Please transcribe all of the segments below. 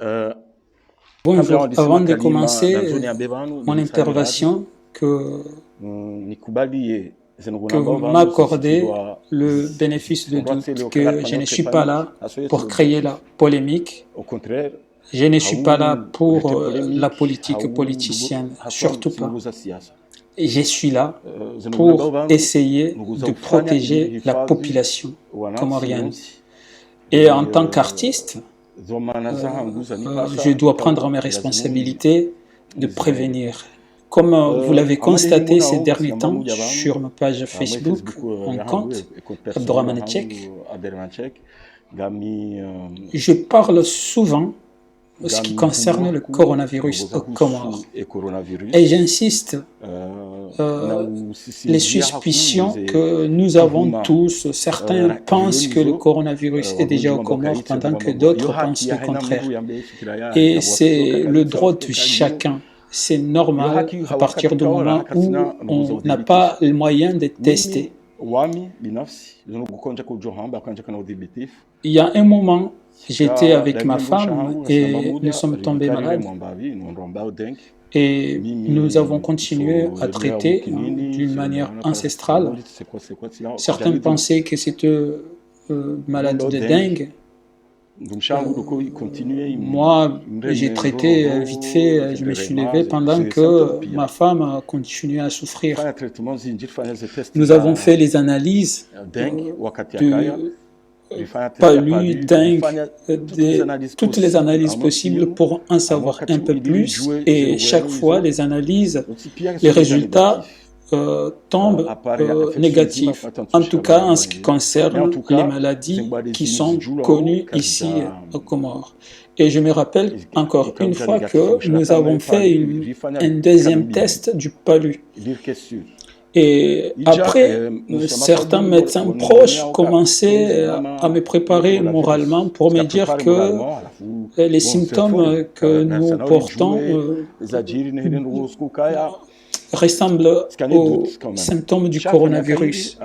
Euh, Bonjour, avant de Kalima commencer Danzoni Abebanu, mon Nimisabiradi, intervention, Nikubali que vous Zenugulambovanu, m'accordez le bénéfice de doute que je ne suis pas là pour créer la polémique. Au contraire, Je ne suis pas là Haou pour rete la polémique, politique Haou politicienne, Hassan surtout pas. Sinuguza Siasa. Et je suis là pour Zenugulambovanu, essayer Nuguza de Ufanya protéger la hifadhi population wananchi comorienne. wonsi. Et en tant qu'artiste, Zomana Zahanguza je Nipasa, dois prendre Tau, mes Yazimundi, responsabilités de Israël. prévenir. Comme vous l'avez Amande constaté Himuna ces Onga, derniers temps Siambamu Yabanu, sur ma page Moi Facebook, Facebook, un Yahangu, compte, et compte personnel, Abdourahmane Tchek, Yahangu, Adermanchek, Gami, je parle souvent de ce qui Gami concerne le Humuaku, coronavirus au Comores. Gogozahusu et Et coronavirus. j'insiste, Naou les Sisinzia Haku, suspicions Ze que nous avons Huma, tous, certains pensent que le Rionizo, coronavirus est déjà au Warundi Comores Mambokaitse, pendant que Bugamba, d'autres Yohaki, pensent le Yahena contraire. Mundu, Yambe, Fikiraya, Et Kabwatso, c'est le Kakalitsa, droit de Kalimo, chacun. C'est normal Yohaki, à partir Hawakati du Kaora, moment où Hakatina, Nuguza on n'a Udhibitisha. pas le moyen de tester. Mimi, Wami, Binafsi, Zonugukonja Kujohamba, Kanja Kana Udhibitif, Il y a un moment, j'étais Shika, avec ma Damiendo femme Shahangu, et nous Shambamouda, sommes tombés Rivikarire malades. Mwambavi, Nwandromba Udenk, Et nous avons Mimi, continué so, à Ria traiter Wukinini, d'une so, manière Nawana ancestrale. Paracetamol, c'est quoi, Certains Jalidu, pensaient que c'était maladie Mwamba de Udenk, dengue. Ndumshangu, Doko, il continuait, Moi, j'ai traité vite fait, je me suis levé pendant c'est symptômes que pire. ma femme a continué à souffrir. Fanya traitement zinjir, fanya ze test Nous avons fait les analyses dengue, wakati yakaya, de rifanya test ya palu, palu, dengue, rifanya toutes les analyses toutes les analyses possibles, possibles pour en savoir un peu plus. Et chaque fois, les analyses, les résultats tombent négatifs. En tout cas, en ce qui concerne les maladies qui sont connues ici aux Comores. Et je me rappelle encore une fois que nous avons fait un deuxième test du palu. Et après, certains médecins proches commençaient à me préparer moralement pour me dire que les symptômes que nous portons ressemblent aux symptômes du coronavirus.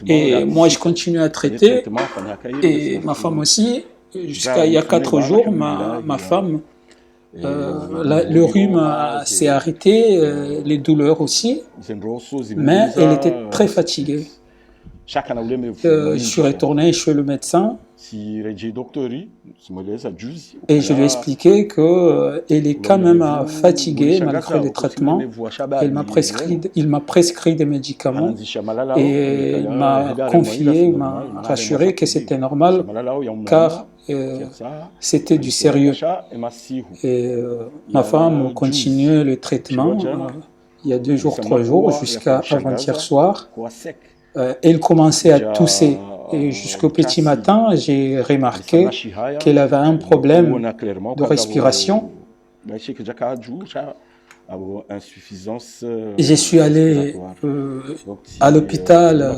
Et moi, je continue à traiter, et ma femme aussi. Jusqu'à il y a 4 jours, ma femme, le rhume s'est arrêté, les douleurs aussi, mais elle était très fatiguée. Je suis retourné chez le médecin et je lui ai expliqué qu'elle est quand même fatiguée malgré les traitements. Il m'a prescrit des médicaments et il m'a confié, il m'a rassuré que c'était normal car c'était du sérieux. Et ma femme continuait le traitement il y a 2 jours, 3 jours, jusqu'à avant-hier soir. Elle commençait à tousser. Et jusqu'au petit matin, j'ai remarqué qu'elle avait un problème de respiration. Je suis allé à l'hôpital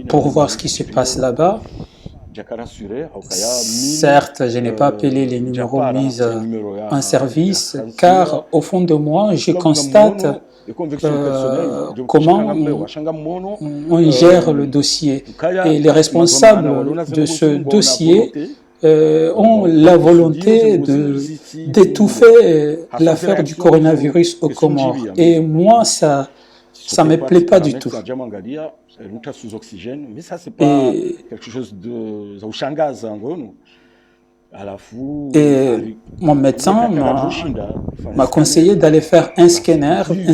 pour voir ce qui se passe là-bas. Certes, je n'ai pas appelé les numéros mis en service, car au fond de moi, je constate comment on gère le dossier. Et les responsables de ce dossier ont la volonté d'étouffer l'affaire du coronavirus au Comores. Et moi, ça ne me plaît pas du tout. Et mon médecin m'a conseillé d'aller faire un scanner, vu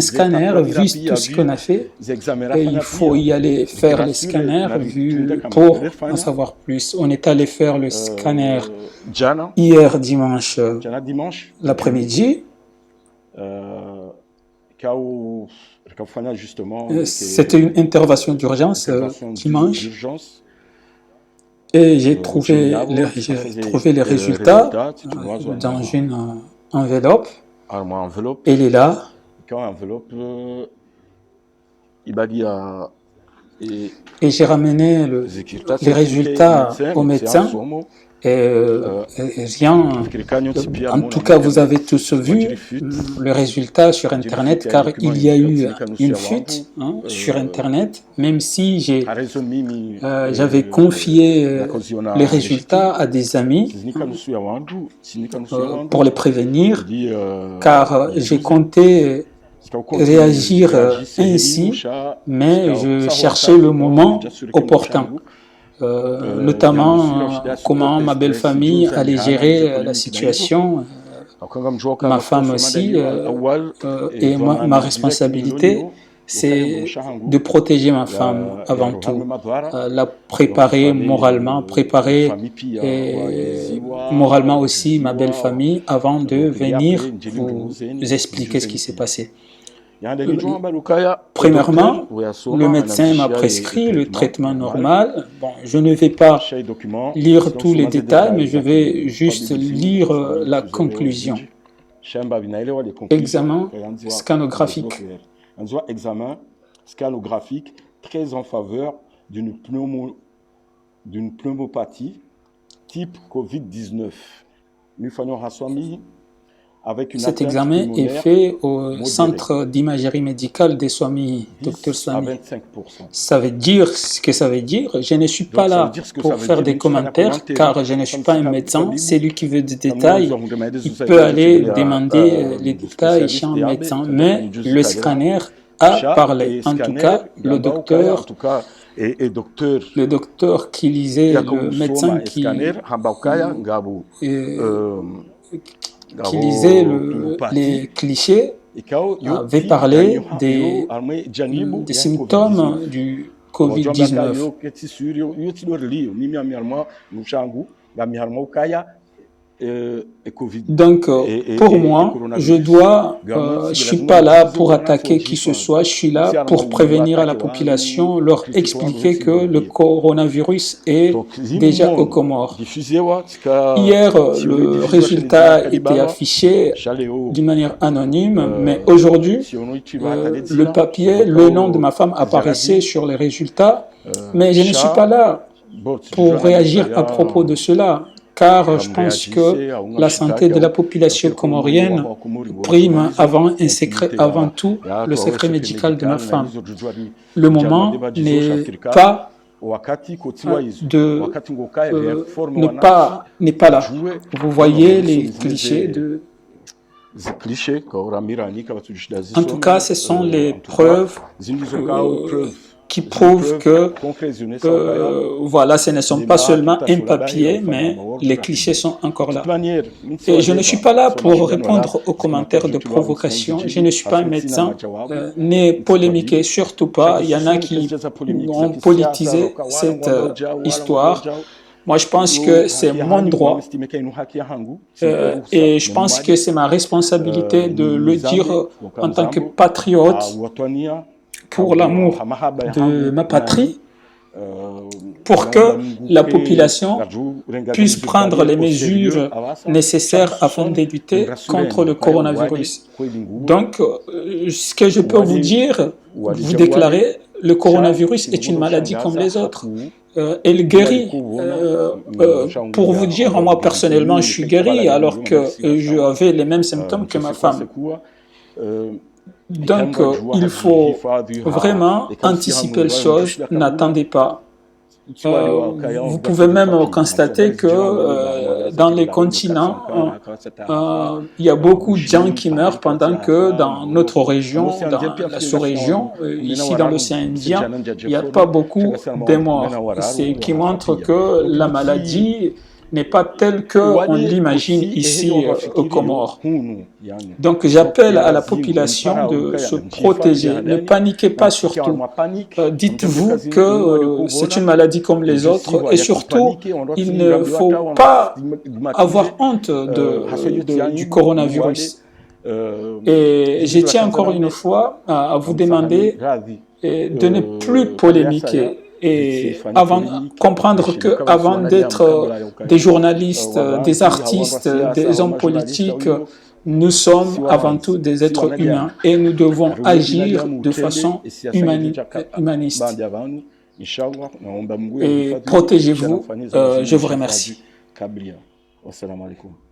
tout ce qu'on a fait. Et il faut y aller faire le scanner pour en savoir plus. On est allé faire le scanner hier dimanche l'après-midi. C'était une intervention d'urgence dimanche. Et j'ai trouvé les résultats dans une enveloppe. Elle est là. Et j'ai ramené les résultats au médecin. rien. En tout cas, vous avez tous vu le résultat sur Internet, car il y a eu une fuite sur Internet, même si j'avais confié les résultats à des amis pour les prévenir, car j'ai compté réagir ainsi, mais je cherchais le moment opportun. Notamment comment ma belle famille allait gérer la situation, ma femme aussi, et ma responsabilité, c'est de protéger ma femme avant tout, la préparer moralement, préparer moralement aussi ma belle famille avant de venir vous expliquer ce qui s'est passé. Premièrement, le médecin m'a prescrit le traitement normal. Bon, je ne vais pas lire tous les détails, mais je vais juste lire la conclusion. Examen scanographique. Examen scanographique très en faveur d'une pneumopathie type COVID-19. Cet examen est fait au centre d'imagerie médicale des Swami, Dr Swami. Ça veut dire ce que ça veut dire. Je ne suis pas là pour faire des commentaires, car je ne suis pas un médecin. C'est lui qui veut des détails. Il peut aller demander les détails chez un médecin, mais le scanner a parlé. En tout cas, le docteur qui lisait, le médecin qui lisait les clichés avait parlé des symptômes du COVID-19. Donc, pour moi, je ne suis pas là pour attaquer qui que ce soit, je suis là pour prévenir à la population, leur expliquer que le coronavirus est déjà aux Comores. Hier, le résultat était affiché d'une manière anonyme, mais aujourd'hui, le papier, le nom de ma femme apparaissait sur les résultats, mais je ne suis pas là pour réagir à propos de cela, car je pense que la santé de la population comorienne prime avant tout le secret médical de ma femme. Le moment n'est pas n'est pas là. Vous voyez les clichés de... En tout cas, ce sont les preuves qui prouvent que voilà, ce ne sont pas seulement un papier, mais les clichés sont encore là. Et je ne suis pas là pour répondre aux commentaires de provocation. Je ne suis pas un médecin, ne polémiquer, surtout pas. Il y en a qui ont politisé cette histoire. Moi, je pense que c'est mon droit et je pense que c'est ma responsabilité de le dire en tant que patriote, pour l'amour de ma patrie, pour que la population puisse prendre les mesures nécessaires afin de lutter contre le coronavirus. Donc, ce que je peux vous dire, vous déclarer, le coronavirus est une maladie comme les autres. Elle guérit. Pour vous dire, moi personnellement, je suis guéri alors que j'avais les mêmes symptômes que ma femme. Donc, il faut vraiment anticiper les choses, n'attendez pas. Vous pouvez même constater que dans les continents, il y a beaucoup de gens qui meurent pendant que dans notre région, dans la sous-région, ici dans l'océan Indien, il n'y a pas beaucoup de morts. Ce qui montre que la maladie n'est pas telle qu'on l'imagine ici aux Comores. Donc j'appelle à la population de se protéger, ne paniquez pas surtout. Dites-vous que c'est une maladie comme les autres et surtout, il ne faut pas avoir honte du coronavirus. Et je tiens encore une fois à vous demander de ne plus polémiquer. Et comprendre qu'avant d'être des journalistes, des artistes, des hommes politiques, nous sommes avant tout des êtres humains et nous devons agir de façon humaniste. Et protégez-vous, je vous remercie. kablia. Wassalamu alaikum.